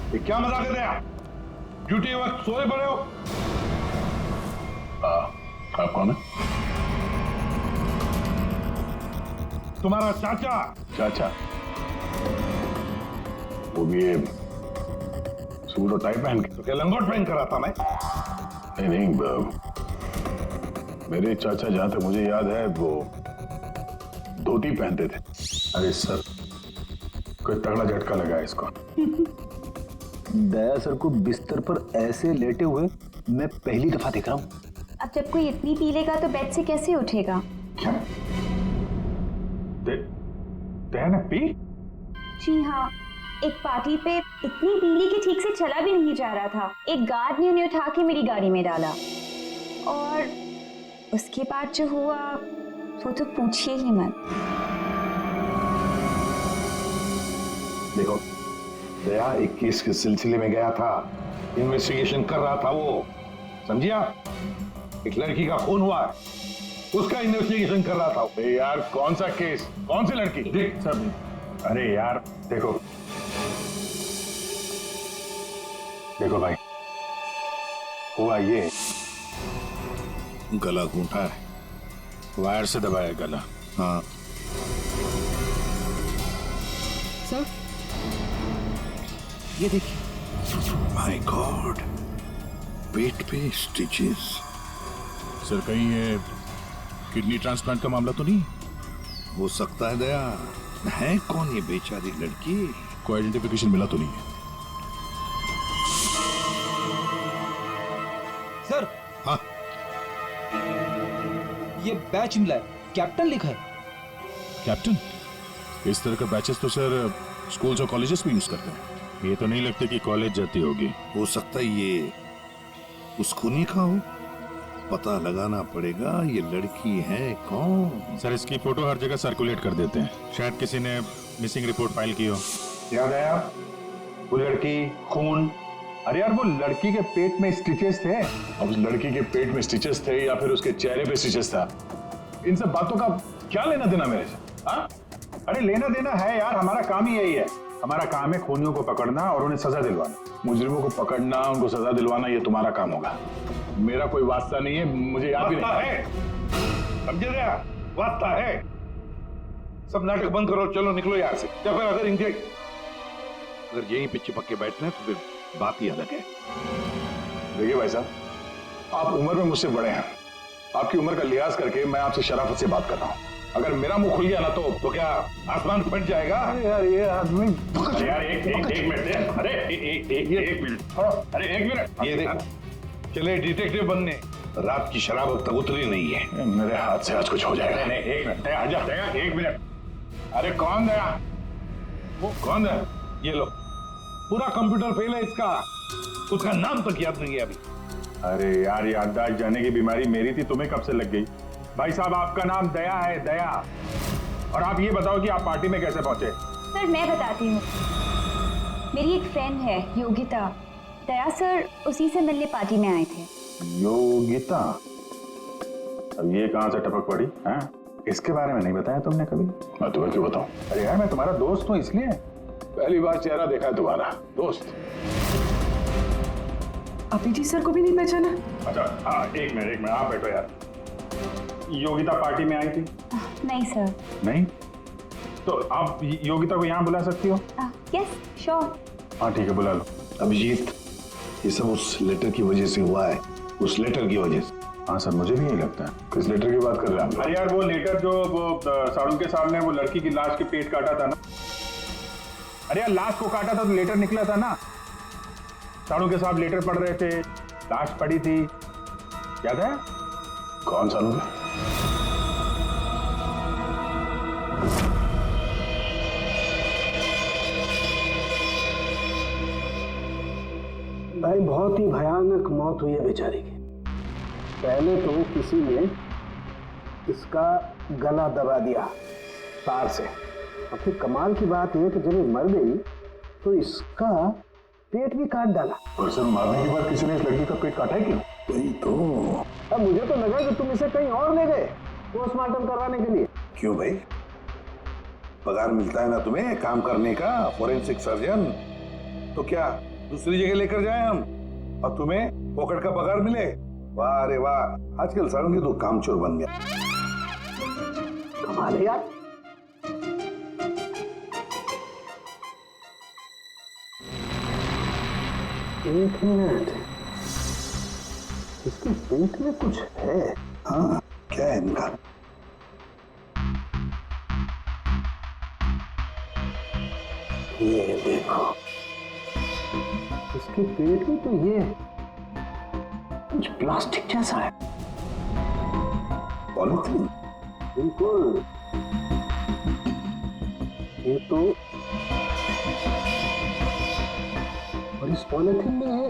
ये क्या मजाक कर रहे हैं आप? ड्यूटी वक्त सोए पड़े हो? आप कौन है? तुम्हारा चाचा। चाचा? वो भी ये सूट और टाई पहन के? तो क्या लंगोट पहन कर आता मैं? नहीं, मेरे चाचा जहां तक मुझे याद है वो धोती पहनते थे। अरे सर, कोई तगड़ा झटका लगा है इसको। दया सर को बिस्तर पर ऐसे लेटे हुए मैं पहली दफा देख रहा हूँ। अब जब कोई इतनी पी लेगा तो बेड से कैसे उठेगा? क्या? दया ने पी? जी हाँ, एक पार्टी पे इतनी पी ली कि ठीक से चला भी नहीं जा रहा था। एक गार्ड ने उन्हें उठा के मेरी गाड़ी में डाला और उसके बाद जो हुआ वो तो पूछिए ही मत। देखो, दया एक केस के सिलसिले में गया था, इन्वेस्टिगेशन कर रहा था वो, समझिए आप? एक लड़की का खून हुआ है, उसका इन्वेस्टिगेशन कर रहा था। यार कौन सा केस, कौन सी लड़की? देख सब, अरे यार देखो भाई, हुआ ये, गला घूंटा है, वायर से दबाया गला। हाँ सर, ये देखिए। माय गॉड, पेट पे स्टिचेस। सर कहीं ये किडनी ट्रांसप्लांट का मामला तो नहीं? हो सकता है दया। है कौन ये बेचारी लड़की? कोई आइडेंटिफिकेशन मिला तो नहीं है? सर, हाँ, ये बैच मिला है, कैप्टन लिखा है। कैप्टन? इस तरह का बैचेस तो सर स्कूल्स और कॉलेजेस में यूज करते हैं। ये तो नहीं लगता कि कॉलेज जाती होगी। हो सकता है ये उस खूनी का हो। पता लगाना पड़ेगा ये लड़की है कौन। सर इसकी फोटो हर जगह सर्कुलेट कर देते हैं, शायद किसी ने मिसिंग रिपोर्ट फाइल की हो। याद आया वो लड़की, खून। अरे यार वो लड़की के पेट में स्टिचेस थे। अब उस लड़की के पेट में स्टिचेस थे या फिर उसके चेहरे पे स्टिचेस था, इन सब बातों का क्या लेना देना मेरे से? हाँ? अरे लेना देना है यार, हमारा काम ही यही है। हमारा काम है खूनियों को पकड़ना और उन्हें सजा दिलवाना। मुजरिमों को पकड़ना, उनको सजा दिलवाना, ये तुम्हारा काम होगा। मेरा कोई वास्ता नहीं है, मुझे याद भी नहीं है। समझे रहे? वास्ता है। सब नाटक बंद करो, चलो निकलो यहाँ से। या फिर अगर यहीं पे चिपक के बैठना है तो फिर बात ही अलग है। देखिए भाई साहब, आप उम्र में मुझसे बड़े हैं, आपकी उम्र का लिहाज करके मैं आपसे शराफत से बात कर रहा हूँ। अगर मेरा मुंह खुल गया ना तो क्या आसमान फट जाएगा? अरे यार ये आदमी, यार एक मिनट, अरे एक मिनट, अरे एक मिनट, ये देखो, चले डिटेक्टिव बनने, रात की शराब अब तक उतरी नहीं है। मेरे हाथ से आज कुछ हो जाएगा। नहीं एक मिनट, आजा, एक मिनट। अरे कौन दया? वो कौन है? ये लो, पूरा कंप्यूटर फेल है इसका, उसका नाम तक याद नहीं है अभी। अरे यार याददाश्त जाने की बीमारी मेरी थी, तुम्हें कब से लग गई? भाई साहब आपका नाम दया है, दया। और आप ये बताओ कि आप पार्टी में कैसे पहुंचे? सर मैं बताती हूँ, मेरी एक फ्रेंड है योगिता, दया सर उसी से मिलने पार्टी में आए थे। योगिता? अब ये कहां से टपक पड़ी? हैं? इसके बारे में नहीं बताया तुमने कभी? मैं तुम्हें क्यों बताऊं? अरे यार मैं तुम्हारा दोस्त हूँ इसलिए। पहली बार चेहरा देखा है तुम्हारा दोस्त। अभिजीत सर को भी नहीं पहचाना? अच्छा हाँ, एक मिनट, आप बैठो यार। योगिता पार्टी में आई थी? नहीं सर। नहीं? तो आप योगिता को यहाँ बुला सकती हो? Yes sure. हाँ ठीक है, बुला लो। अभिजीत, ये सब उस लेटर की वजह से हुआ है, उस लेटर की वजह से। हाँ सर, मुझे भी यही लगता है। किस लेटर की बात कर रहे हैं? अरे यार वो लेटर जो वो साड़ू के सामने वो लड़की की लाश के पेट काटा था ना। अरे यार लाश को काटा था तो लेटर निकला था ना। साड़ू के साहब लेटर पढ़ रहे थे, लाश पड़ी थी, याद है? कौन साड़ू? भाई बहुत ही भयानक मौत हुई है बेचारी की। पहले तो किसी ने इसका गला दबा दिया तार से, और फिर कमाल की बात यह कि जब ये मर गई तो इसका पेट भी काट डाला। और सर मारने के बाद किसी ने इस लड़की का पेट काटा है क्यों? वही तो। अब मुझे तो लगा कि तुम इसे कहीं और ले गए पोस्टमार्टम करवाने के लिए। क्यों भाई, पगार मिलता है ना तुम्हें काम करने का, फॉरेंसिक सर्जन? तो क्या दूसरी जगह लेकर जाए हम और तुम्हें पॉकेट का पगार मिले। वाह रे वाह, आजकल सारंगी तो कामचोर बन गया। कमाल है यार। एक मिनट, इसके पेट में कुछ है। हाँ, क्या है इनका? ये देखो, इसके पेट में तो ये कुछ प्लास्टिक जैसा है। पॉलिथीन? बिल्कुल, ये तो, और इस पॉलिथीन में ये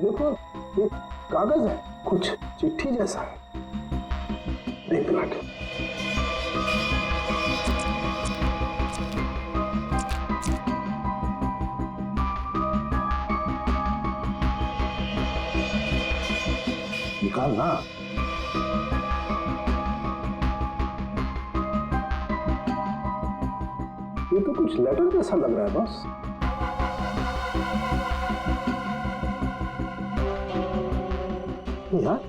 देखो, ये कागज है, कुछ चिट्ठी जैसा है। एक मिनट, निकाल ना। ये तो कुछ लेटर जैसा लग रहा है बॉस। यार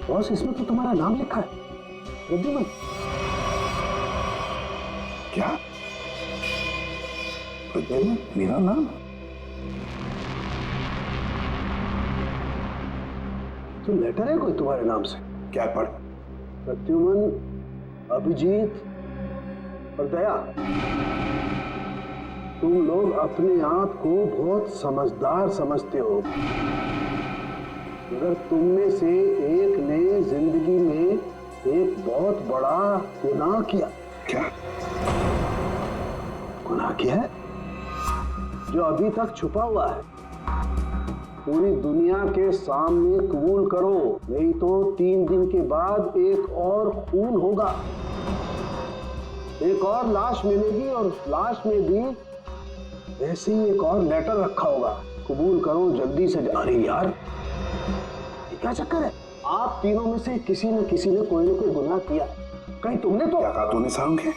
बॉस, इसमें तो तुम्हारा नाम लिखा है, प्रद्युमन। क्या? प्रद्युमन? मेरा नाम? तो लेटर है कोई तुम्हारे नाम से? क्या पढ़? प्रद्युमन, अभिजीत और दया, तुम लोग अपने आप को बहुत समझदार समझते हो, मगर तुम में से एक ने जिंदगी में एक बहुत बड़ा गुनाह किया। क्या गुनाह किया है जो अभी तक छुपा हुआ है। पूरी दुनिया के सामने कबूल करो, नहीं तो 3 दिन के बाद एक और खून होगा, एक और लाश मिलेगी और उस लाश में भी ऐसे ही एक और लेटर रखा होगा। कबूल करो जल्दी से। अरे यार, ये क्या चक्कर है? आप तीनों में से किसी न किसी ने कोई ना कोई गुनाह किया। कहीं तुमने तो? क्या कहा तूने सारंगी?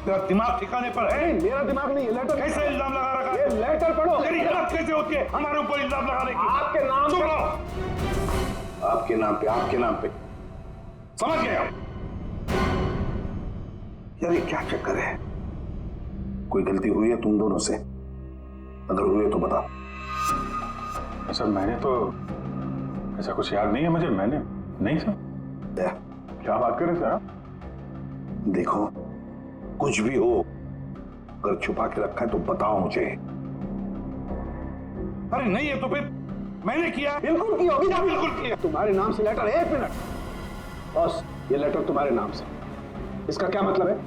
तेरा दिमाग ठिकाने पर है? मेरा दिमाग नहीं, ये लेटर। कैसे इल्जाम लगा रखा है? ये लेटर पढ़ो। तेरी हिम्मत कैसे होती है हमारे ऊपर इल्जाम लगाने की? आपके नाम चुप पे। रहो। आपके नाम पे, आपके नाम पे। समझ गए हम? यार ये क्या चक्कर है? कोई गलती हुई है तुम दोनों से? अगर हुई है तो बताओ। सर मैंने तो ऐसा कुछ याद नहीं है मुझे। मैंने नहीं सर। क्या बात कर रहे सर आप? देखो, कुछ भी हो, अगर छुपा के रखा है तो बताओ मुझे। अरे नहीं है तो फिर मैंने किया। बिल्कुल की होगी ना? बिल्कुल किया। तुम्हारे नाम से लेटर है। 1 मिनट बॉस, ये लेटर तुम्हारे नाम से, इसका क्या मतलब है?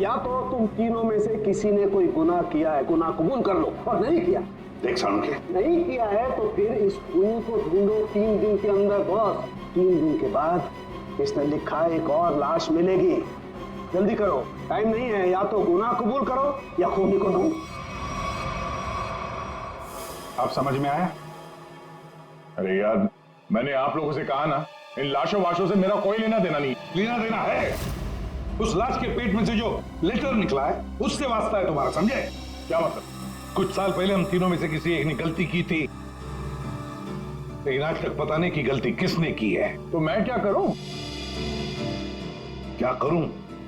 या तो तुम तीनों में से किसी ने कोई गुनाह किया है, गुनाह कबूल कर लो, और नहीं किया। देख सारंगी, नहीं किया है तो फिर इस खूनी को ढूंढो 3 दिन के अंदर बॉस। 3 दिन के बाद इसने लिखा एक और लाश मिलेगी। जल्दी करो, टाइम नहीं है। या तो गुनाह कबूल करो या खूनी को ढूंढो। आप समझ में आया? अरे यार, मैंने आप लोगों से कहा ना, इन लाशों वाशों से मेरा कोई लेना देना नहीं। लेना देना है। उस लाश के पेट में से जो लेटर निकला है उससे वास्ता है तुम्हारा, समझे? क्या मतलब? कुछ साल पहले हम तीनों में से किसी एक ने गलती की थी, लेकिन आज तक पता नहीं कि गलती किसने की है। तो मैं क्या करूं? क्या करूं?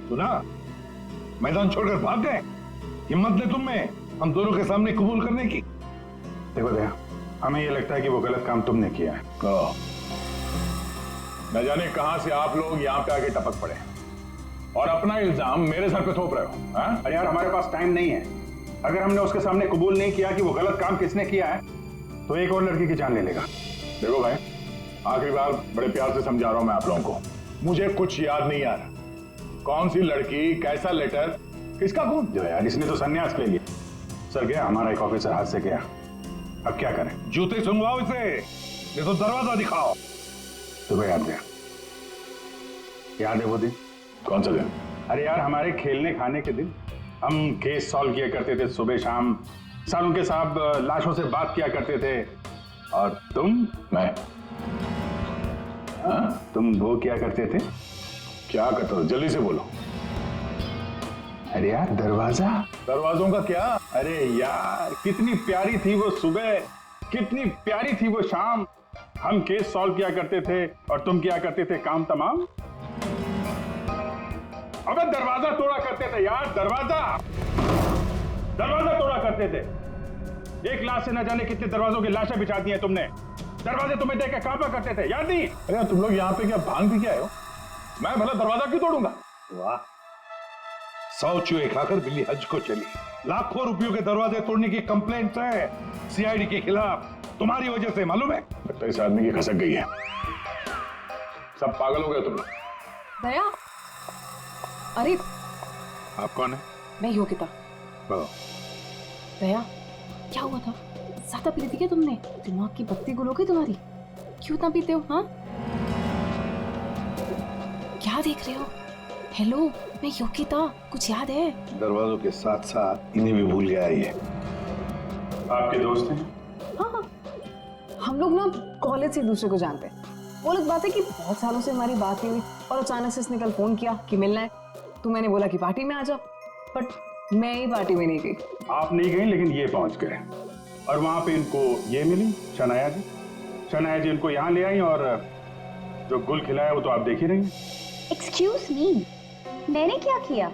सुना, मैदान छोड़कर भाग गए। हिम्मत ने तुम में हम दोनों के सामने कबूल करने की। देखो दया, हमें ये लगता है कि वो गलत काम तुमने किया है। न जाने कहां से आप लोग यहां पे आके टपक पड़े और अपना इल्जाम मेरे सर पे थोप रहे हो। हाँ? अरे यार, हमारे पास टाइम नहीं है। अगर हमने उसके सामने कबूल नहीं किया कि वो गलत काम किसने किया है तो एक और लड़की की जान ले लेगा। देखो भाई, आखिरी बार बड़े प्यार से समझा रहा हूं मैं आप लोगों को, मुझे कुछ याद नहीं आ रहा। कौन सी लड़की, कैसा लेटर, किसका खून? जो यार, इसने तो संन्यास ले लिया। सर गया, हमारा एक ऑफिसर हाथ से गया। अब क्या करें? जूते सुनवाओ इसे, ये तो दरवाजा दिखाओ। तुम्हें याद गया? याद है वो दिन? कौन सा दिन? अरे यार, हमारे खेलने खाने के दिन हम केस सॉल्व किया करते थे सुबह शाम। सालों के साथ लाशों से बात किया करते थे। और तुम? मैं? तुम वो किया करते थे। क्या करता था? जल्दी से बोलो। अरे यार दरवाजा, दरवाजों का क्या? अरे यार कितनी प्यारी थी वो सुबह, कितनी प्यारी थी वो शाम। हम केस सॉल्व किया करते थे और तुम किया करते थे काम तमाम। अबे दरवाजा तोड़ा करते थे यार, दरवाजा तोड़ा करते थे। एक लाश से न जाने कितने दरवाजों की लाशें बिछा दी हैं तुमने। दरवाजे तुम्हें देख के कांपा करते थे, याद नहीं? अरे तुम लोग यहाँ पे क्या भांग भी क्या हो? मैं भला दरवाजा क्यों तोड़ूंगा? वाह, 100 चूहे खाकर बिल्ली हज को चली। लाखों रुपयों के दरवाजे तोड़ने की कंप्लेंट है सीआईडी के खिलाफ, तुम्हारी वजह से, मालूम है? लगता है इस आदमी की खसक गई है। सब पागल हो गए तुम लोग। दया, अरे आप कौन है? मैं योगिता। दया, क्या हुआ था? ज्यादा पी ली थी क्या तुमने? दिमाग की बत्ती गुल हो गई तुम्हारी? क्यों इतना पीते हो? हाँ, क्या देख रहे हो? हेलो, मैं योगिता, कुछ याद है? दरवाजों के साथ साथ इन्हें भी भूल गया ये। आपके दोस्त हैं? हाँ, हम लोग ना कॉलेज से एक दूसरे को जानते हैं। वो लोग बात है कि बहुत सालों से हमारी बात नहीं हुई और अचानक से इसने कल फोन किया कि मिलना है। तो मैंने बोला कि पार्टी में आ जाओ, बट मैं ही पार्टी में नहीं गई। आप नहीं गई, लेकिन ये पहुंच गए और वहां पे इनको ये मिली, शनाया जी। शनाया जी इनको यहाँ ले आई और जो गुल खिलाया वो तो आप देख ही रही हैं। एक्सक्यूज मी, मैंने क्या किया?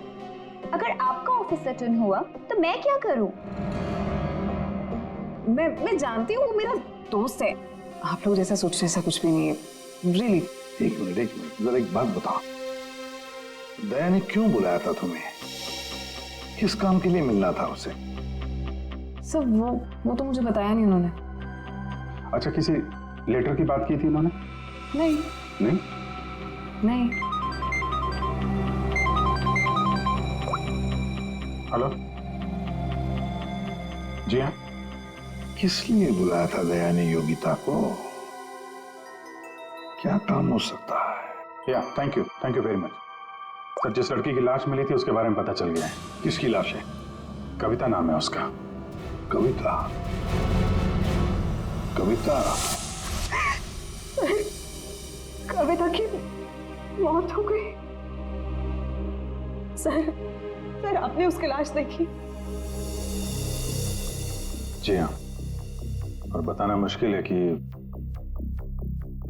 अगर आपका ऑफिस अटेंड हुआ तो मैं क्या करूं? मैं जानती हूँ, वो मेरा दोस्त है। आप लोग जैसा सोच रहे ऐसा कुछ भी नहीं है, रियली। एक मिनट, जरा एक बात बताओ, दया ने क्यों बुलाया था तुम्हें? किस काम के लिए मिलना था उसे? सर वो तो मुझे बताया नहीं उन्होंने। अच्छा, किसी लेटर की बात की थी उन्होंने? नहीं नहीं? नहीं। हेलो जी हाँ। किस लिए बुलाया था दया ने योगिता को? क्या काम हो सकता है? या thank you very much sir. जिस लड़की की लाश मिली थी उसके बारे में पता चल गया है। किसकी लाश है? कविता नाम है उसका। कविता? कविता? कविता की मौत हो गई। सर आपने उसकी लाश देखी? जी हाँ, और बताना मुश्किल है कि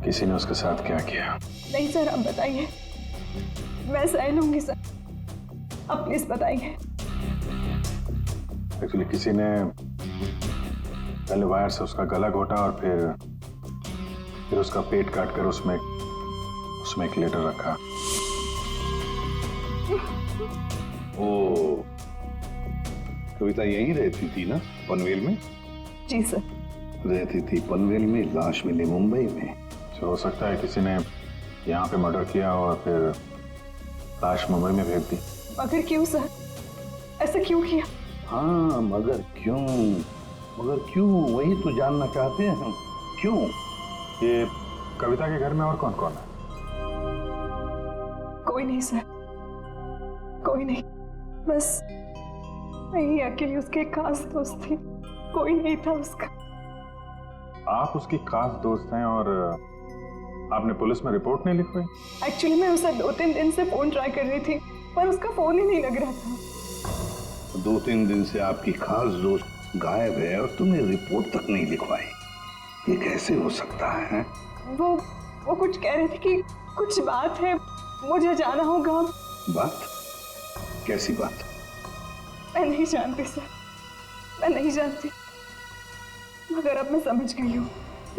किसी ने उसके साथ क्या किया। नहीं सर, आप बताइए, मैं सह लूंगी सर, आप प्लीज बताइए। एक्चुअली किसी ने पहले वायर से उसका गला घोटा और फिर उसका पेट काट कर उसमें एक लेटर रखा। ओ, कविता यहीं रहती थी ना, पनवेल में? जी सर। रहती थी पनवेल में, लाश मिली मुंबई में। हो सकता है किसी ने यहाँ पे मर्डर किया और फिर लाश मुंबई में भेज दी। मगर क्यों सर? ऐसा क्यों किया? हाँ, मगर क्यों वही तो जानना चाहते हैं हम। क्यों? ये कविता के घर में और कौन कौन है? कोई नहीं सर, कोई नहीं, बस मैं ही अकेली उसके खास दोस्त थी, कोई नहीं था उसका। आप उसकी खास दोस्त हैं और आपने पुलिस में रिपोर्ट नहीं लिखवाई? एक्चुअली मैं उसे 2-3 दिन से फोन ट्राई कर रही थी, पर उसका फोन ही नहीं लग रहा था। 2-3 दिन से आपकी खास दोस्त गायब है और तुमने रिपोर्ट तक नहीं लिखवाई, ये कैसे हो सकता है? वो कुछ कह रहे थे कि कुछ बात है, मुझे जाना होगा। बात? कैसी बात? मैं नहीं जानती सर, मैं नहीं जानती, मगर अब मैं समझ गई हूँ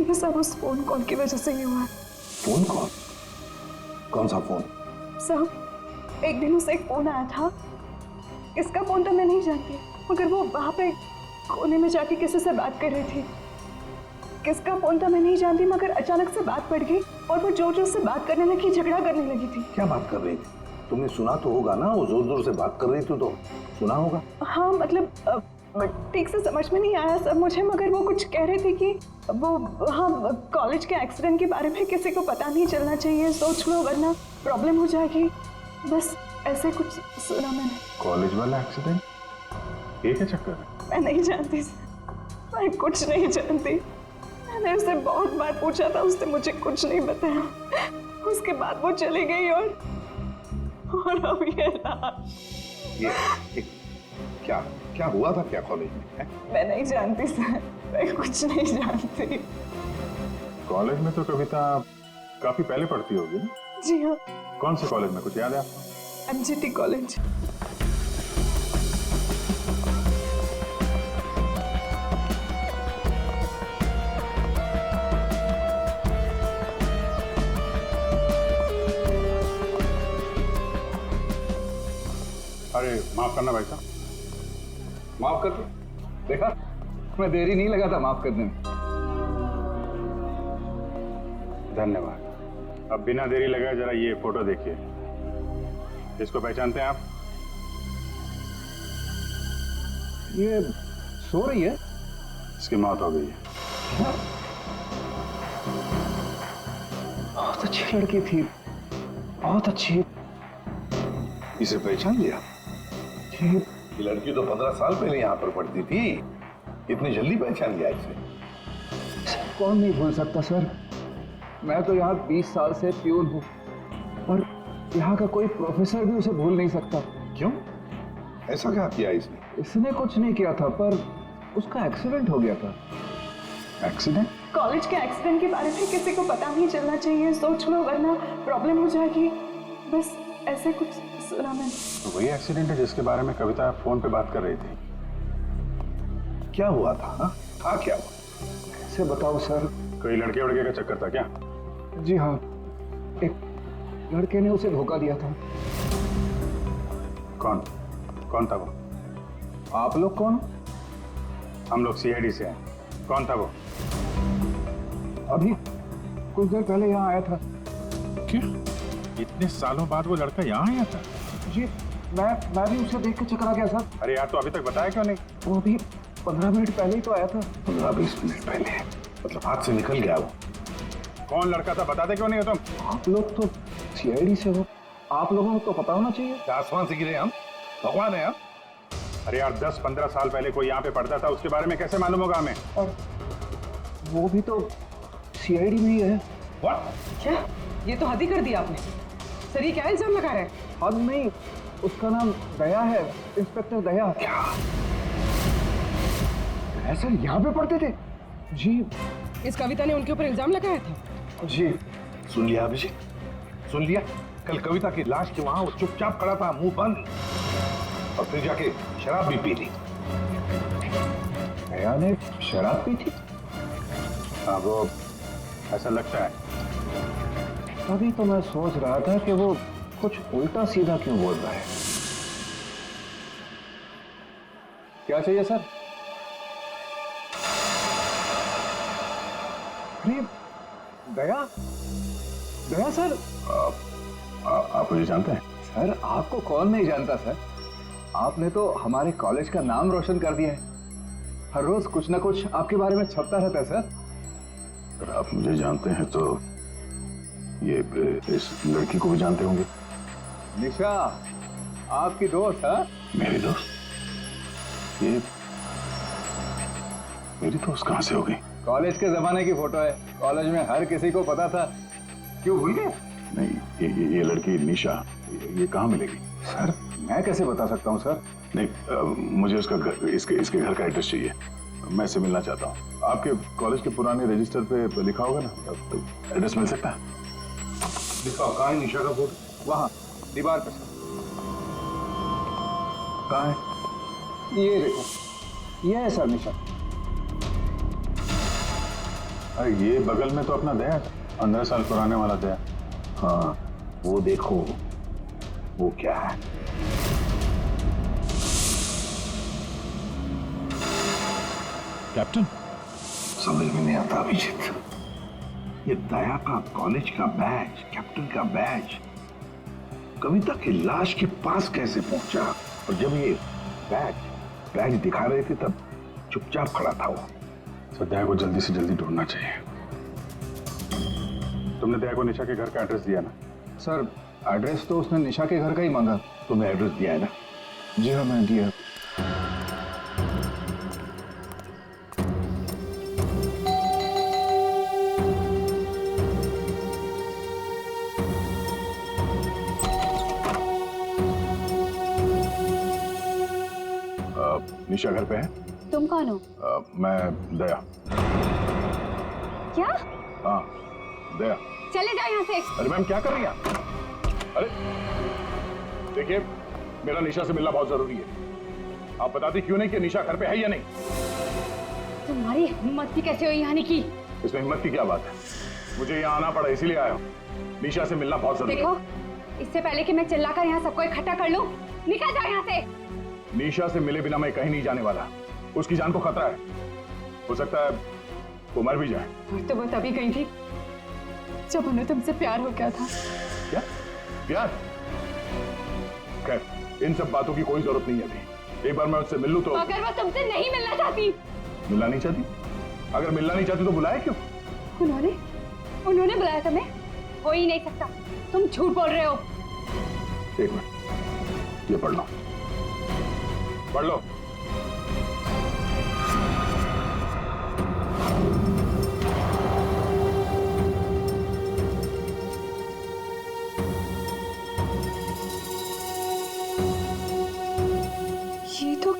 ये सब उस फोन कॉल की वजह से ही हुआ है। Phone call? कौन सा फोन? सर, एक दिन उसे एक फोन आया था, किसका फोन था मैं नहीं जानती, मगर वो वहां पे कोने में जाके किसी से बात कर रही थी। किसका फोन था मैं नहीं जानती, मगर अचानक से बात पड़ गई और वो जोर जोर से बात करने लगी, झगड़ा करने लगी थी। क्या बात कर रही थी? तुमने सुना तो होगा ना, वो जोर जोर से बात कर रही थी तो सुना होगा। हाँ, मतलब ठीक से समझ में नहीं आया सर मुझे, मगर वो कुछ कह रही थी कि वो हाँ कॉलेज के एक्सीडेंट के बारे में किसी को पता नहीं चलना चाहिए, सोच लो वरना प्रॉब्लम हो जाएगी, बस ऐसे कुछ सुना मैंने। कॉलेज वाला एक्सीडेंट? ये क्या चक्कर है? मैं नहीं जानती सर, मैं कुछ नहीं जानती। मैंने उसे बहुत बार पूछा था, उसने मुझे कुछ नहीं बताया। उसके बाद वो चली गई और अब ये ये क्या क्या हुआ था क्या कॉलेज में है? मैं नहीं जानती सर, मैं कुछ नहीं जानती। कॉलेज में तो कविता काफी पहले पढ़ती होगी ना? जी हाँ, कौन से कॉलेज में, कुछ याद है आपको? MGT college. अरे माफ करना भाई साहब। माफ कर दो। देखा, मैं देरी नहीं लगा था माफ करने में। धन्यवाद। अब बिना देरी लगाए जरा ये फोटो देखिए। इसको पहचानते हैं आप? ये सो रही है। इसकी मौत हो गई है। बहुत अच्छी लड़की थी, बहुत अच्छी। इसे पहचान लिया? जी, ये लड़की तो 15 साल पहले यहाँ पर पढ़ती थी, इतनी जल्दी पहचान लिया इसे? कौन नहीं भूल सकता सर। मैं तो यहाँ 20 साल से प्यून हूँ और यहाँ का कोई प्रोफेसर भी उसे भूल नहीं सकता। क्यों? ऐसा क्या किया इसने? इसने कुछ नहीं किया था, पर उसका एक्सीडेंट हो गया था। एक्सीडेंट? कॉलेज के एक्सीडेंट के बारे में किसी को पता नहीं चलना चाहिए, सोच लो वरना प्रॉब्लम हो जाएगी। बस ऐसे कुछ सुना मैंने। तो वही एक्सीडेंट है जिसके बारे में कविता फोन पे बात कर रही थी। क्या हुआ था? हाँ, था क्या हुआ? कैसे बताऊँ सर? कोई लड़के वड़के का चक्कर था क्या? जी हाँ, एक लड़के ने उसे धोखा दिया था। कौन कौन था वो? आप लोग कौन? हम लोग सीआईडी से हैं। कौन था वो? अभी कुछ देर पहले यहाँ आया था। क्या इतने सालों बाद वो लड़का यहाँ आया था? जी, मैं भी उसे देख के चकरा गया सर। अरे यार, तो अभी तक बताया क्यों नहीं? वो अभी 15 मिनट पहले ही तो आया था। 15-20 मिनट पहले? मतलब हाथ से निकल गया वो? कौन लड़का था बताते क्यों नहीं हो तुम? आप लोग तो सीआईडी से हो, आप लोगों को तो पता होना चाहिए। क्या आसमान से गिरे हम? भगवान है हम? अरे यार, 10-15 साल पहले कोई यहाँ पे पढ़ता था, उसके बारे में कैसे मालूम होगा हमें? और वो भी तो सीआईडी में ही है। What? क्या? ये तो हद ही कर दिया आपने। सर ये क्या इल्जाम लगा रहे हैं? हद नहीं, उसका नाम दया है, इंस्पेक्टर दया। क्या? दया सर यहाँ पे पढ़ते थे? जी इस कविता ने उनके ऊपर इल्जाम लगाया था? जी। सुन लिया अभिषेक? सुन लिया? कल कविता की लाश के वहां वो चुपचाप खड़ा था, मुंह बंद, और फिर जाके शराब भी पी ली। दया ने शराब पी थी? हाँ, वो ऐसा लगता है। तभी तो मैं सोच रहा था कि वो कुछ उल्टा सीधा क्यों बोल रहा है। क्या चाहिए सर? अरे दया, दया सर। आप मुझे जानते हैं? सर आपको कौन नहीं जानता सर, आपने तो हमारे कॉलेज का नाम रोशन कर दिया है। हर रोज कुछ ना कुछ आपके बारे में छपता रहता है सर। अगर आप मुझे जानते हैं तो ये इस लड़की को भी जानते होंगे। निशा आपकी दोस्त है? मेरी दोस्त? ये मेरी दोस्त कहाँ से हो गई? कॉलेज के जमाने की फोटो है, कॉलेज में हर किसी को पता था। क्यों भूल गए? नहीं, ये लड़की निशा, ये कहाँ मिलेगी? सर मैं कैसे बता सकता हूँ सर? नहीं, मुझे उसका घर, इसके घर का एड्रेस चाहिए। मैं इससे मिलना चाहता हूँ। आपके कॉलेज के पुराने रजिस्टर पे लिखा होगा ना, तो एड्रेस मिल सकता है? दिखाओ, कहाँ है निशा का फोटो? वहाँ दीवार पे सर। कहाँ है? ये देखो, ये है सर निशा। अरे ये बगल में तो अपना दया, 15 साल पुराने वाला दया। हाँ, वो देखो, वो क्या है? कैप्टन, समझ में नहीं आता अभिजीत। ये दया का कॉलेज का बैज, कैप्टन का बैज, कविता की लाश के पास कैसे पहुंचा? और जब ये बैज दिखा रहे थे तब चुपचाप खड़ा था वो। तो दया को जल्दी से जल्दी ढूंढना चाहिए। तुमने दया को निशा के घर का एड्रेस दिया ना? सर एड्रेस तो उसने निशा के घर का ही मांगा। तुमने एड्रेस दिया है ना? जी हाँ मैं दिया। निशा घर पे है? तुम कौन हो? मैं दया। क्या? हाँ दया। चले जाओ यहाँ से। अरे मैम क्या कर रही हैं आप? अरे देखिए, मेरा निशा से मिलना बहुत जरूरी है। आप बताती क्यों नहीं कि निशा घर पे है या नहीं? तुम्हारी हिम्मत भी कैसे हुई आने की? इसमें हिम्मत की क्या बात है? मुझे यहाँ आना पड़ा इसीलिए आया हूँ। निशा से मिलना बहुत जरूरी है। देखो, इससे पहले कि मैं चिल्लाकर यहाँ सबको इकट्ठा कर लूं, निकल जाओ यहाँ से। निशा से मिले बिना मैं कहीं नहीं जाने वाला। उसकी जान को खतरा है, हो सकता है वो मर भी जाए। और तो वो तभी गई थी जब उन्हें तुमसे प्यार हो गया था। क्या प्यार? खैर, इन सब बातों की कोई जरूरत नहीं है अभी। एक बार मैं उससे मिल लूं तो। अगर वो तुमसे नहीं मिलना चाहती? मिलना नहीं चाहती? अगर मिलना नहीं चाहती तो बुलाया क्यों? उन्होंने बुलाया तुम्हें? हो ही नहीं सकता, तुम झूठ बोल रहे हो। एक मिनट, ये पढ़ लो, पढ़ लो। ये तो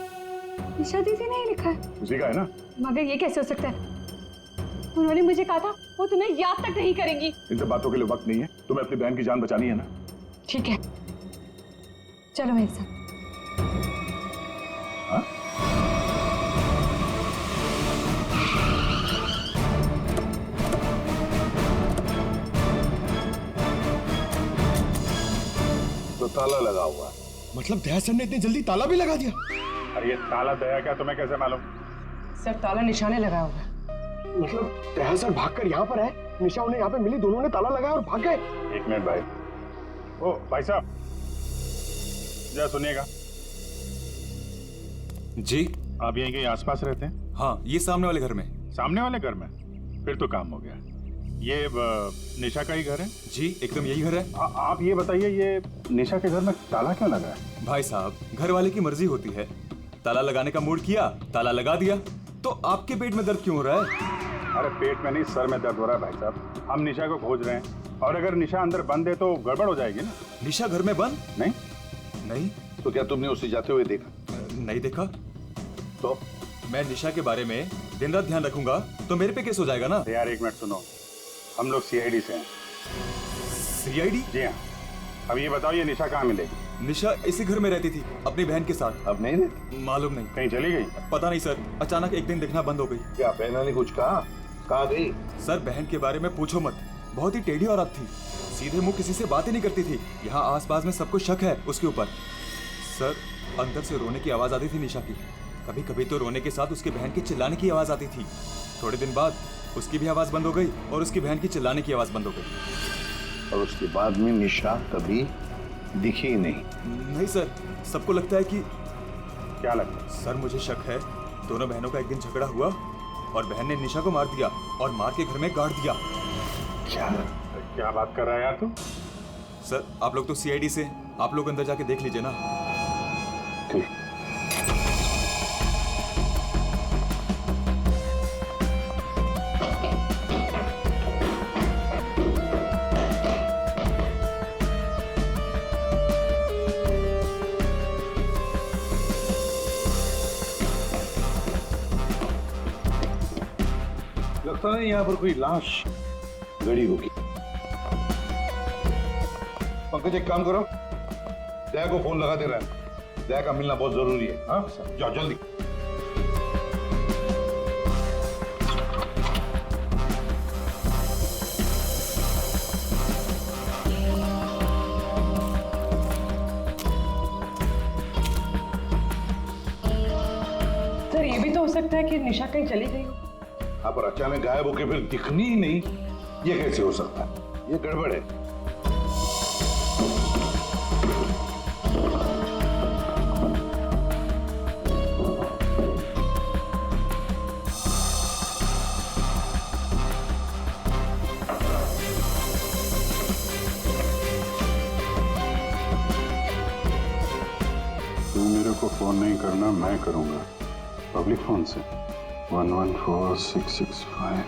निशा दीदी ने ही लिखा है। उसी का है ना? मगर ये कैसे हो सकता है? उन्होंने मुझे कहा था वो तुम्हें याद तक नहीं करेंगी। इन सब बातों के लिए वक्त नहीं है। तुम्हें अपनी बहन की जान बचानी है ना? ठीक है, चलो मेरे साथ। हाँ? तो ताला लगा हुआ है। मतलब दया सर ने इतनी जल्दी ताला भी लगा दिया? अरे ये ताला दया क्या, तुम्हें कैसे मालूम? सर ताला निशाने लगाया हुआ है। मतलब दया सर भागकर यहाँ पर है, निशा उन्हें यहाँ पे मिली, दोनों ने ताला लगाया और भाग गए। एक मिनट भाई। ओ भाई साहब, जरा सुनिएगा। जी आप यहीं के आसपास रहते हैं? हाँ, ये सामने वाले घर में। सामने वाले घर में? फिर तो काम हो गया। ये निशा का ही घर है? जी एकदम यही घर है। आप ये बताइए, ये निशा के घर में ताला क्यों लगा है? भाई साहब, घर वाले की मर्जी होती है। ताला लगाने का मूड किया, ताला लगा दिया। तो आपके पेट में दर्द क्यों हो रहा है? अरे पेट में नहीं, सर में दर्द हो रहा है भाई साहब। हम निशा को खोज रहे हैं और अगर निशा अंदर बंद है तो गड़बड़ हो जाएगी ना। निशा घर में बंद? नहीं नहीं। तो क्या तुमने उसे जाते हुए देखा? नहीं देखा। तो मैं निशा के बारे में दिन रात ध्यान रखूंगा तो मेरे पे केस हो जाएगा ना। यार एक मिनट सुनो, हम लोग सीआईडी से हैं। सीआईडी? जी हाँ। अब ये बताओ, ये निशा कहाँ मिलेगी? निशा इसी घर में रहती थी अपनी बहन के साथ। अब नहीं रहती? मालूम नहीं। कहीं चली गई? पता नहीं सर, अचानक एक दिन दिखना बंद हो गई। क्या बहना ने कुछ कहा? कहाँ गई? सर बहन के बारे में पूछो मत, बहुत ही टेढ़ी औरत थी। सीधे मुंह किसी से बात ही नहीं करती थी। यहाँ आसपास में सबको शक है उसके ऊपर। सर अंदर से रोने की आवाज आती थी निशा की। कभी कभी तो रोने के साथ उसकी बहन की चिल्लाने की आवाज आती थी। थोड़े दिन बाद उसकी भी आवाज बंद हो गई और उसकी बहन की चिल्लाने की आवाज बंद हो गई। और उसके बाद में निशा कभी दिखी ही नहीं? नहीं सर, सबको लगता है कि। क्या लगता है? सर मुझे शक है दोनों बहनों का एक दिन झगड़ा हुआ और बहन ने निशा को मार दिया और मार के घर में गाड़ दिया। क्या बात कर रहा है यार तू? सर आप लोग तो सीआईडी से, आप लोग अंदर जाके देख लीजिए ना। ठीक। लगता है यहाँ पर कोई लाश गड़ी होगी। पंकज एक काम करो, दया को फोन लगा दे रहा है। दया का मिलना बहुत जरूरी है। हाँ जाओ जल्दी। सर ये भी तो हो सकता है कि निशा कहीं चली गई हो। हाँ पर अचानक गायब होके फिर दिखनी ही नहीं, ये कैसे हो सकता है? ये गड़बड़ है। तू मेरे को फोन नहीं करना, मैं करूंगा पब्लिक फोन से। 114665।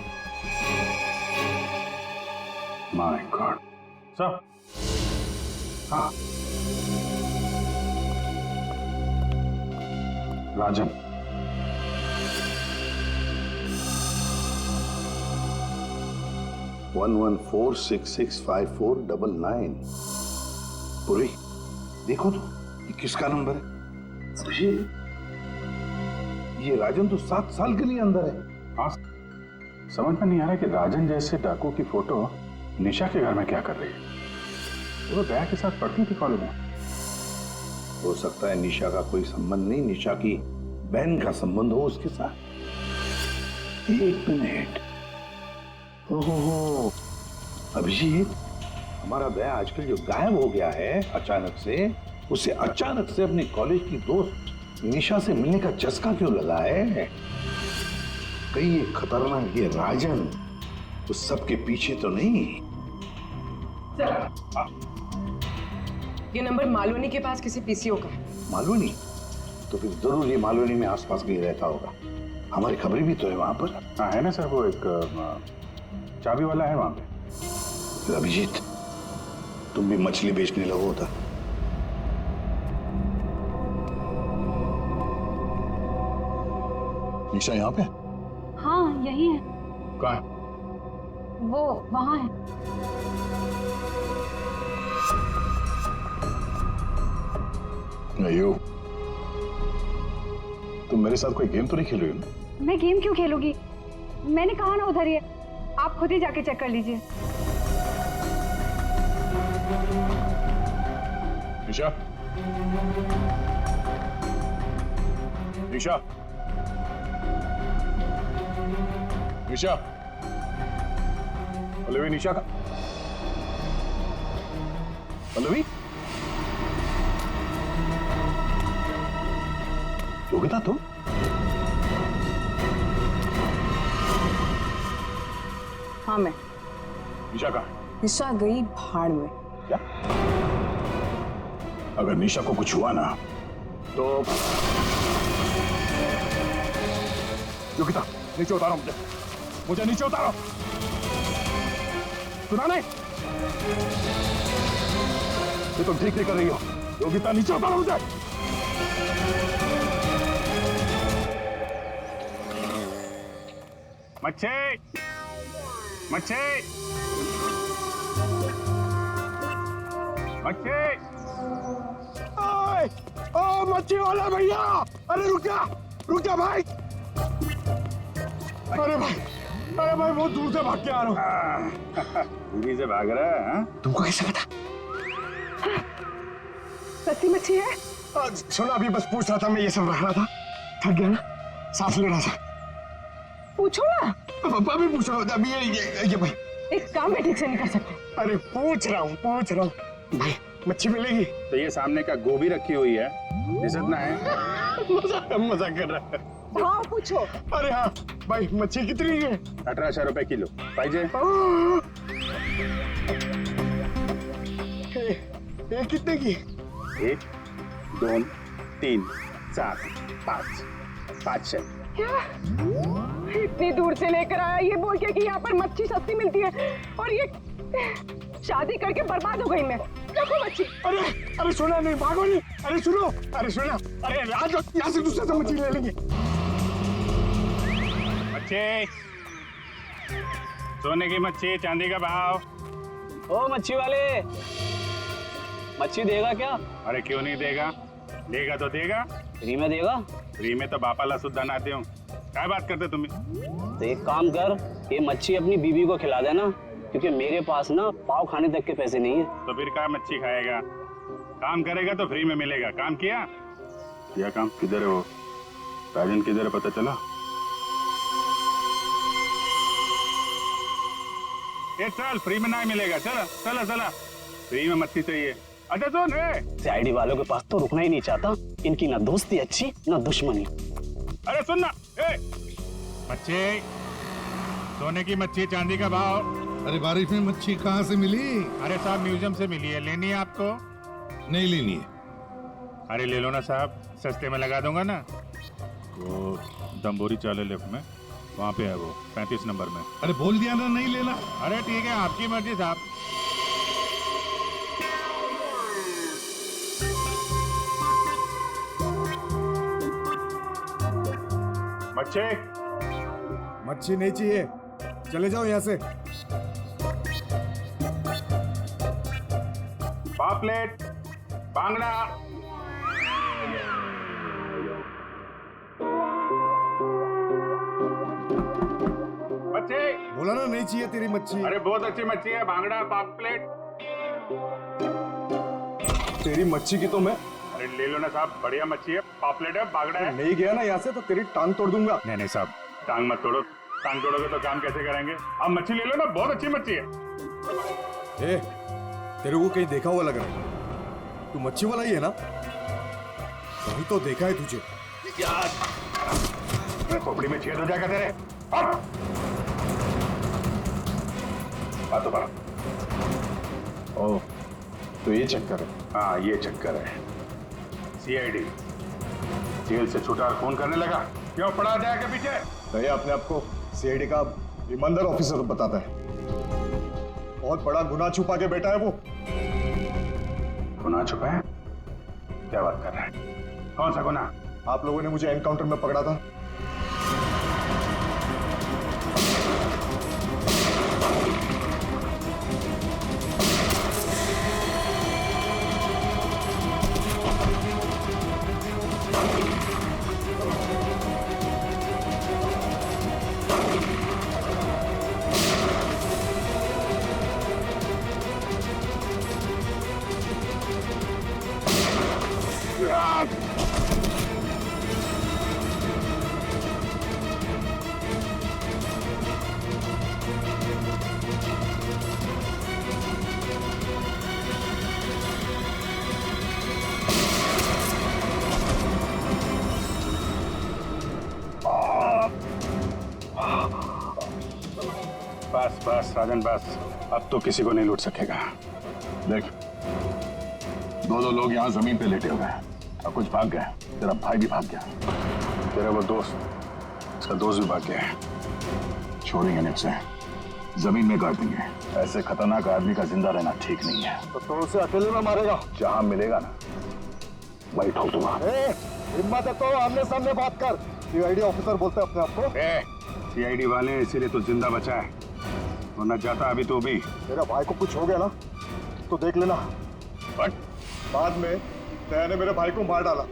My God. सर। हाँ राजन। वन 114665499। पूरी देखो तो ये किसका नंबर है? ये राजन तो 7 साल के लिए अंदर है। हाँ, समझ में नहीं आ रहा कि राजन जैसे डाकू की फोटो निशा के घर में क्या कर रही है। वो दया के साथ पढ़ती थी कॉलेज में। हो सकता है निशा का कोई संबंध नहीं, निशा की बहन का संबंध हो उसके साथ। 1 मिनट। ओहो, अभिजीत, हमारा दया आजकल जो गायब हो गया है अचानक से, उसे अचानक से अपनी कॉलेज की दोस्त निशा से मिलने का चस्का क्यों लगा है? कहीं ये खतरनाक ये राजन उस सब के पीछे तो नहीं? ये नंबर मालवनी के पास किसी पीसीओ का है। मालवनी? तो फिर जरूर ये मालवनी में आसपास कहीं रहता होगा। हमारी खबरें भी तो है वहां पर। हाँ है ना सर, वो एक चाबी वाला है वहां पे। अभिजीत, तुम भी मछली बेचने लगो होता। निशा यहाँ पे? हाँ यही है। कहाँ है? वो वहाँ है। अयो, तुम मेरे साथ कोई गेम तो नहीं खेल रही हो ना? मैं गेम क्यों खेलूंगी? मैंने कहा ना उधर ही है, आप खुद ही जाके चेक कर लीजिए। निशा, निशा, निशा, पल्लवी, निशा का पल्लवी, योगिता तुम? हाँ मैं। निशा कहाँ है? निशा गई भाड़ में। क्या? अगर निशा को कुछ हुआ ना तो योगिता, नीचे उतारो मुझे नीचे उतारो। सुना नहीं? ये तुम ठीक नहीं कर रही हो। योगिता, नीचे उतारो मुझे। मच्छी, मच्छी, मच्छी, ओ मच्छी वाला भैया, अरे रुक जा भाई। अरे भाई बहुत दूर से भाग के आ रहा हूँ। दूरी से भाग रहा है? तुमको कैसे पता? सच्ची मच्छी है? सुनो, अभी बस पूछ रहा था, मैं ये सब रख रहा था, थक गया ना, सांस ले रहा था। पूछो ना। अभी पूछ रहा हूँ, अभी ये भाई एक काम भी ठीक से नहीं कर सकते। अरे पूछ रहा हूँ भाई, मच्छी मिलेगी? तो ये सामने का गोभी रखी हुई है, इतना है। मजाक कर रहा है। हाँ पूछो। अरे हाँ भाई, मच्छी कितनी है? 1800 रुपए किलो। पाइजे? ये कितने की? 1, 2, 3, 4, 5, 500। क्या? इतनी दूर से लेकर आया ये बोल के कि यहाँ पर मच्छी सस्ती मिलती है, और ये शादी करके बर्बाद हो गई मैं। देखो मच्छी। अरे सुना नहीं, भागो नहीं। अरे सुनो, अरे सुना, अरे आज यहाँ से दूसरे से मच्छी ले लेंगे। मच्छी, सोने की मच्छी, चांदी का भाव। ओ मच्छी वाले, मच्छी देगा क्या? अरे क्यों नहीं देगा, देगा तो देगा। फ्री में देगा? फ्री में तो बापाला सुद्धा नाते हो। क्या बात करते तुम? तो एक काम कर, ये मच्छी अपनी बीवी को खिला देना, क्योंकि मेरे पास ना पाव खाने तक के पैसे नहीं है। तो फिर क्या मच्छी खाएगा? काम करेगा तो फ्री में मिलेगा। काम किया? काम किधर है वो? राजन किधर है पता चला? ये चल, फ्री में नहीं मिलेगा। चला चला चला, फ्री में मच्छी चाहिए। अच्छा सुन, सीआईडी वालों के पास तो रुकना ही नहीं चाहता, इनकी ना दोस्ती अच्छी ना दुश्मनी। अरे सुन ना, मच्छी, सोने की मच्छी, चांदी का भाव। अरे बारिश में मच्छी कहाँ से मिली? अरे साहब म्यूजियम से मिली है, लेनी है आपको? नहीं लेनी है। अरे ले लो ना साहब, सस्ते में लगा दूंगा ना। वो दम्बोरी चाले लेफ्ट में, वहाँ पे है वो 35 नंबर में। अरे बोल दिया ना नहीं लेना। अरे ठीक है, आपकी मर्जी साहब। बच्चे मच्छी नहीं चाहिए, चले जाओ यहाँ से। पापलेट, बांगड़ा। बच्चे, बोला ना नहीं चाहिए तेरी मच्छी। अरे बहुत अच्छी मच्छी है, बांगड़ा, पापलेट। तेरी मच्छी की तो मैं अरे ले लो ना साहब, बढ़िया मच्छी है, पापलेट है, बांगड़ा है। नहीं गया ना यहाँ से तो तेरी टांग तोड़ दूंगा। नहीं नहीं साहब, टांग मत तोड़ो, टांग तोड़ोगे तो काम कैसे करेंगे? आप मच्छी ले लो ना, बहुत अच्छी मच्छी है। ए, तेरे को कहीं देखा हुआ लग रहा है, तू मच्छी वाला ही है ना? वही तो देखा है तुझे। खोपड़ी में छेद हो जाएगा तेरे। हट! बातों पर। ओह, तो ये चक्कर है। हाँ, ये चक्कर है। सीआईडी जेल से छूटा और फोन करने लगा, क्यों पड़ा जाएगा पीछे? भैया अपने आप को सीआईडी का ईमानदार ऑफिसर बताता है। बहुत बड़ा गुनाह छुपा के बैठा है वो। गुनाह छुपा है? क्या बात कर रहा है? कौन सा गुनाह? आप लोगों ने मुझे एनकाउंटर में पकड़ा था। बस बस राजन बस, अब तो किसी को नहीं लूट सकेगा। देख, दो लोग यहाँ जमीन पे लेटे हुए हैं और कुछ भाग गए। तेरा भाई भी भाग गया। तेरा वो दोस्त, उसका दोस्त भी भाग गया है। छोड़ेंगे नहीं उसे, जमीन में गाड़ देंगे। ऐसे खतरनाक आदमी का जिंदा रहना ठीक नहीं है। तो उसे अकेले में मारेगा? जहां मिलेगा ना वही ठोक दूंगा। हिम्मत है तो आमने सामने बात कर। सीआईडी ऑफिसर बोलते अपने आप को। सीआईडी वाले इसीलिए तो जिंदा बचा है, वरना जाता अभी तो भी। तेरा भाई को कुछ हो गया ना तो देख लेना। बट बाद में दया ने मेरे भाई को मार डाला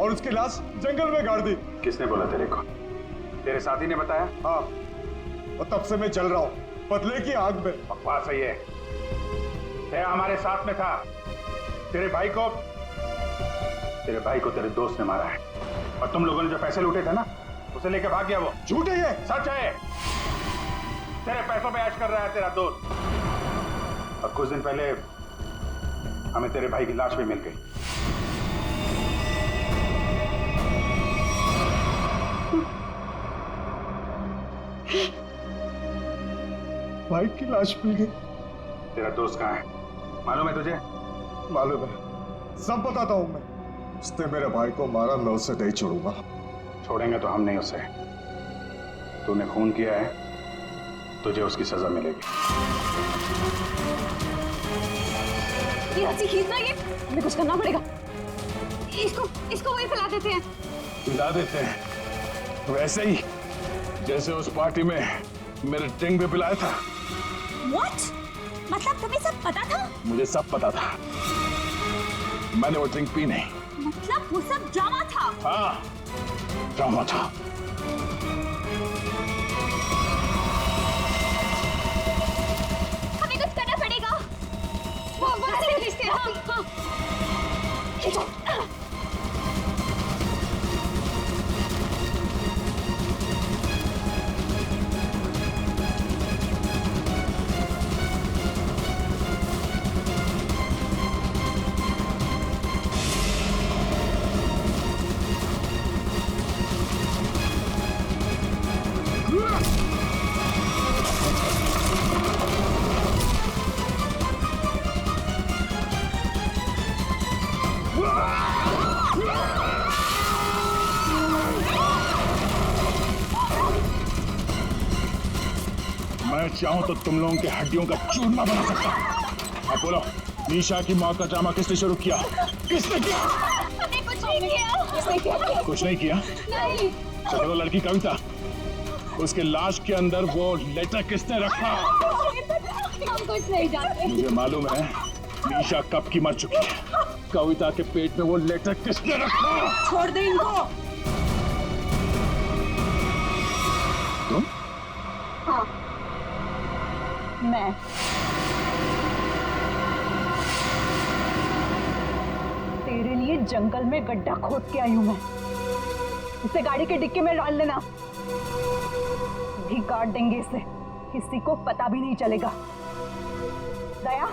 और उसकी लाश जंगल में गाड़ दी। किसने बोला तेरे को? तेरे साथी ने बताया? हाँ, और तब से मैं चल रहा हूँ बदले की आग में। बकवास है ये। दया हमारे साथ में था। तेरे भाई को तेरे दोस्त ने मारा है, और तुम लोगों ने जो पैसे लूटे थे ना, उसे लेके भाग गया वो। झूठ है ये। सच है। तेरे पैसों पे ऐश कर रहा है तेरा दोस्त। और कुछ दिन पहले हमें तेरे भाई की लाश भी मिल गई। भाई की लाश मिल गई? तेरा दोस्त कहाँ है मालूम है तुझे? मालूम है, सब बताता हूँ मैं। उसने मेरे भाई को मारा, मैं उसे नहीं छोड़ूंगा। छोड़ेंगे तो हम नहीं उसे। तूने खून किया है, तुझे उसकी सजा मिलेगी। ये खींचना, ये हमें कुछ करना पड़ेगा। इसको वही फैला देते हैं। मिला देते हैं वैसे ही जैसे उस पार्टी में मेरे टिंग पे पिलाया था। What? मतलब तुम्हें सब पता था? मुझे सब पता था, मैंने वो ड्रिंक पी नहीं। मतलब वो सब ड्रामा था? हाँ, ड्रामा था। हमें कुछ करना पड़ेगा। हाँ। मैं चाहूं तो तुम लोगों के हड्डियों का चूरमा बना सकता हूं। अब बोलो, निशा की मौत का ड्रामा किसने शुरू किया? किसने किया? हमने कुछ नहीं किया। कुछ नहीं किया। चलो वो लड़की कविता, उसके लाश के अंदर वो लेटर किसने रखा? हम कुछ नहीं जानते। मुझे मालूम है निशा कब की मर चुकी है। कविता के पेट में वो लेटर किसने रखा? छोड़ दे इनको। तुम? हाँ, मैं। तेरे लिए जंगल में गड्ढा खोद के आई हूं मैं। इसे गाड़ी के डिक्की में डाल देना, भी काट देंगे इसे, किसी को पता भी नहीं चलेगा। दया,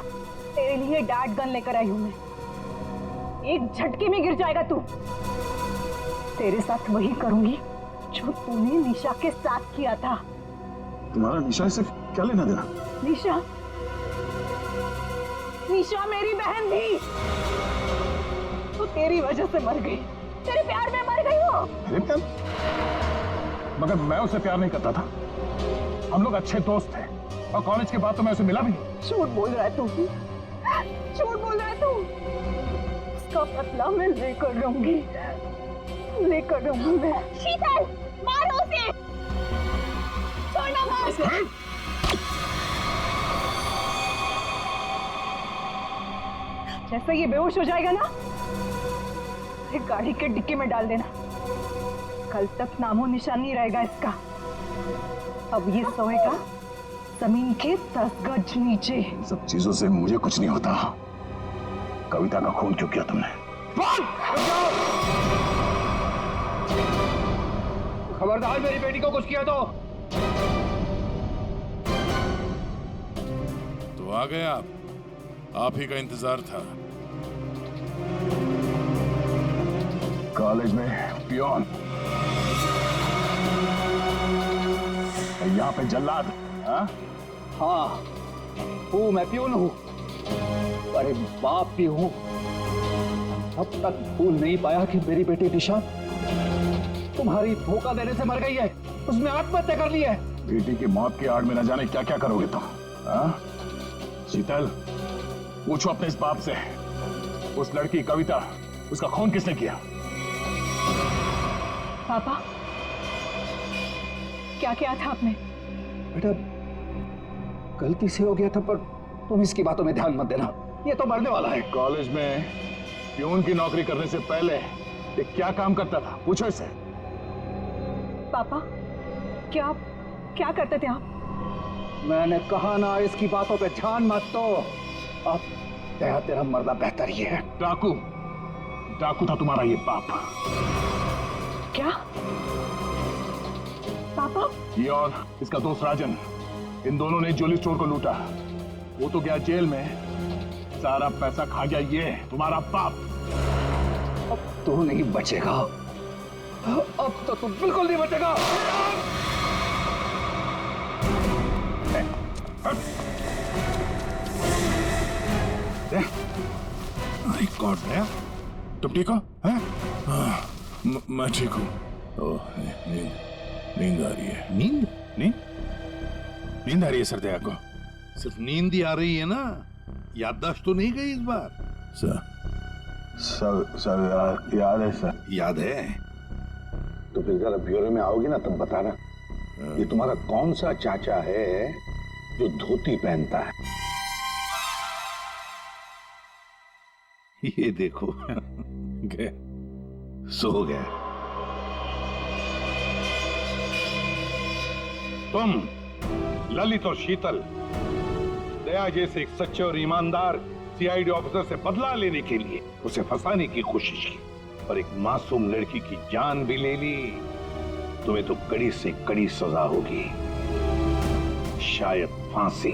तेरे लिए डार्ट गन लेकर आई हूं मैं। एक झटके में गिर जाएगा तू। तेरे साथ वही करूंगी जो तूने निशा के साथ किया था। तुम्हारा निशा से क्या लेना देना? निशा, निशा मेरी बहन थी, तो तेरी वजह से मर गई। तेरे प्यार में मर गई वो। मेरे प्यार? मगर मैं उससे प्यार नहीं करता था। हम लोग अच्छे दोस्त थे और कॉलेज के बाद तो मैं उसे मिला भी नहीं। झूठ बोल रहा है तू, झूठ बोल रहा है तू। उसका बदला मैं लेकर रहूंगी, लेकर रहूंगी मैं। शीतल, मारो उसे। छोड़ना मत। जैसे ये बेहोश हो जाएगा ना, इसे गाड़ी के डिक्की में डाल देना। कल तक नामो निशान नहीं रहेगा इसका। अब ये सोएगा जमीन के 10 गज नीचे। सब चीजों से मुझे कुछ नहीं होता। कविता का खून क्यों किया तुमने? खबरदार, मेरी बेटी को कुछ किया तो आ गए आप ही का इंतजार था। कॉलेज में पियोन, यहाँ पे जल्लाद। हाँ, हूँ मैं, प्यून हूँ, अरे बाप भी हूँ। अब तक भूल नहीं पाया कि मेरी बेटी निशा तुम्हारी धोखा देने से मर गई है। उसने आत्महत्या कर ली है। बेटी की मौत की आड़ में न जाने क्या क्या करोगे तुम। शीतल, पूछो अपने इस बाप से, उस लड़की कविता, उसका खून किसने किया? पापा, क्या किया था आपने? बेटा, गलती से हो गया था, पर तुम इसकी बातों में ध्यान मत देना। ये तो मरने वाला है। कॉलेज में प्यून की नौकरी करने से पहले ये क्या काम करता था? पूछो इसे। पापा, क्या करते थे आप? मैंने कहा ना, इसकी बातों पे ध्यान मत दो। अब तेरा मरना बेहतर ही है। डाकू था तुम्हारा ये बाप। क्या पापा? ये और इसका दोस्त राजन, इन दोनों ने ज्वेलरी स्टोर को लूटा। वो तो गया जेल में, सारा पैसा खा गया ये तुम्हारा बाप। अब तू नहीं बचेगा, अब तो तू बिल्कुल नहीं बचेगा। माय गॉड, तुम ठीक हो? मैं ठीक हूँ। नींद आ रही है। नींद आ रही है सर दया को? सिर्फ नींद ही आ रही है ना, याददाश्त तो नहीं गई इस बार? सर याद है सर। याद है तो फिर जरा ब्यूरो में आओगे ना तब बताना। ये तुम्हारा कौन सा चाचा है जो धोती पहनता है? ये देखो गए, सो गया। तुम ललित और शीतल दया जैसे एक सच्चे और ईमानदार सीआईडी ऑफिसर से बदला लेने के लिए उसे फंसाने की कोशिश की और एक मासूम लड़की की जान भी ले ली। तुम्हें तो कड़ी से कड़ी सजा होगी, शायद फांसी।